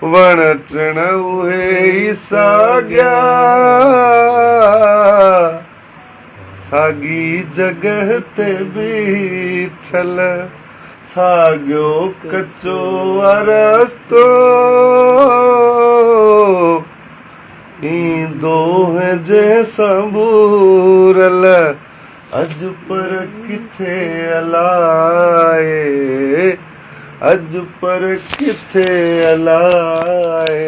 वण टिण उहे ई साॻिया साॻी जगह ते बीठल साॻियो कचो रस्तो ईंदो जंहिंसां बूरल अॼु पर किथे अलाए अॼु पर किथे अलाए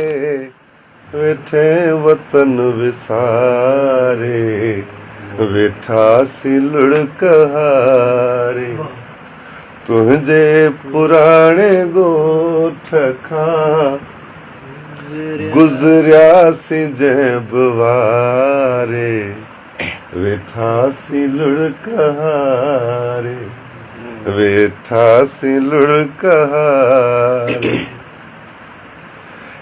वेठे वतन विसारे वेठासी लुढ़कहारे तुंहिंजे पुराणे ॻोठ खां गुज़रियासीं जंहिं बुवारे वेठासी लुढ़कहारे वेठासी लुढ़कहारे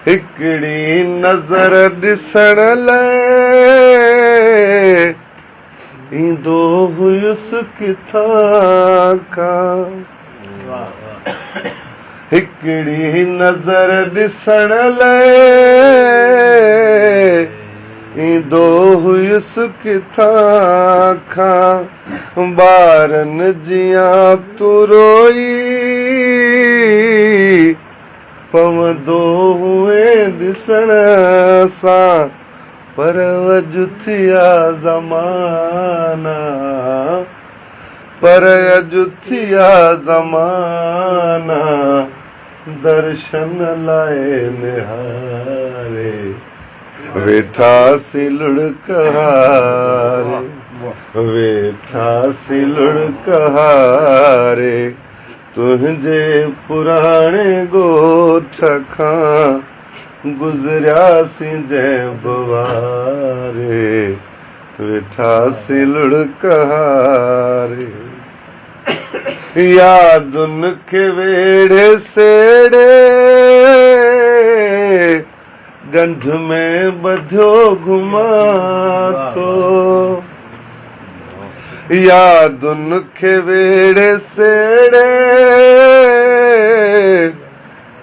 हिकिड़ी नज़र ॾिसण लाइ ईंदो हुयुसि किथां खां हिकिड़ी नज़र ॾिसण लाइ ईंदो हुयुसि किथां खां ॿारनि जियां तूं रोई पवंदो हुए ॾिसण सां पर अॼु थिया ज़माना पर अॼु थिया ज़माना दर्शन लाइ निहारे वेठासी लुढ़कहारे वेठासी लुढ़कहारे तुंहिंजे पुराणे ॻोठ खां गुज़रियासीं जंहिं बुवारे वेठासी लुढ़कहारे यादुनि खे वेड़े सेड़े गंढ में ॿधियो घुमां थो यादुनि खे वेड़े सेड़े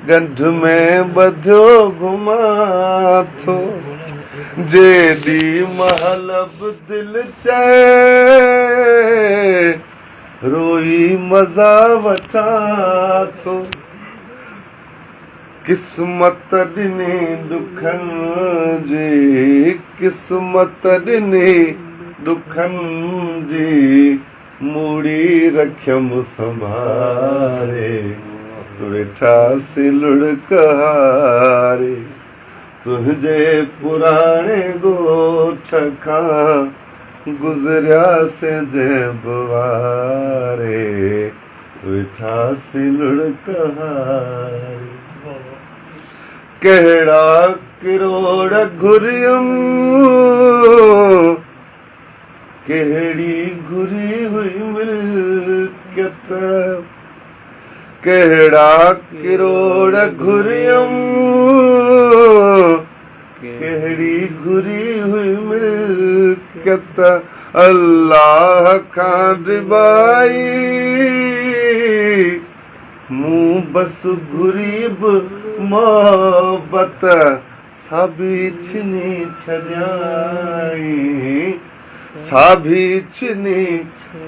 गंढ में ॿधियो घुमां थो जेॾी महल बि दिलि चए रोई मज़ा वठां थो किस्मत ॾिनी दुखनि जी किस्मत ॾिनी दुखनि जी मूड़ी रखियमि संभारे वेठासी लुढ़कहारे तुंहिंजे पुराणे ॻोठ खां गुज़रियासीं जंहिं बुवारे वेठासी लुढ़कहारे कहिड़ा किरोड़ घुरियमि कहिड़ी घुरी हुई मिल्कियत कहिड़ा किरोड़ घुरियमि कहिड़ी घुरी हुई मिल्कियत अल्लाह खां डिबाई मूं बस घुरी बि मोहबत साबी छिनी छॾियाई साबी छिनी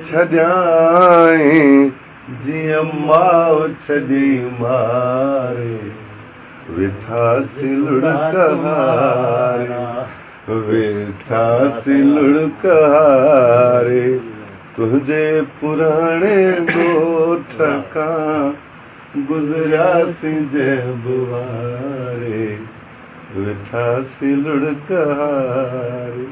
छॾियाई जीअं माउ छॾी मारे वेठासी लुढ़कहारे वेठासी लुढ़कहारे तुंहिंजे पुराणे ॻोठ खां गुज़रियासीं जंहिं बुवारे वेठासी लुढ़कहारे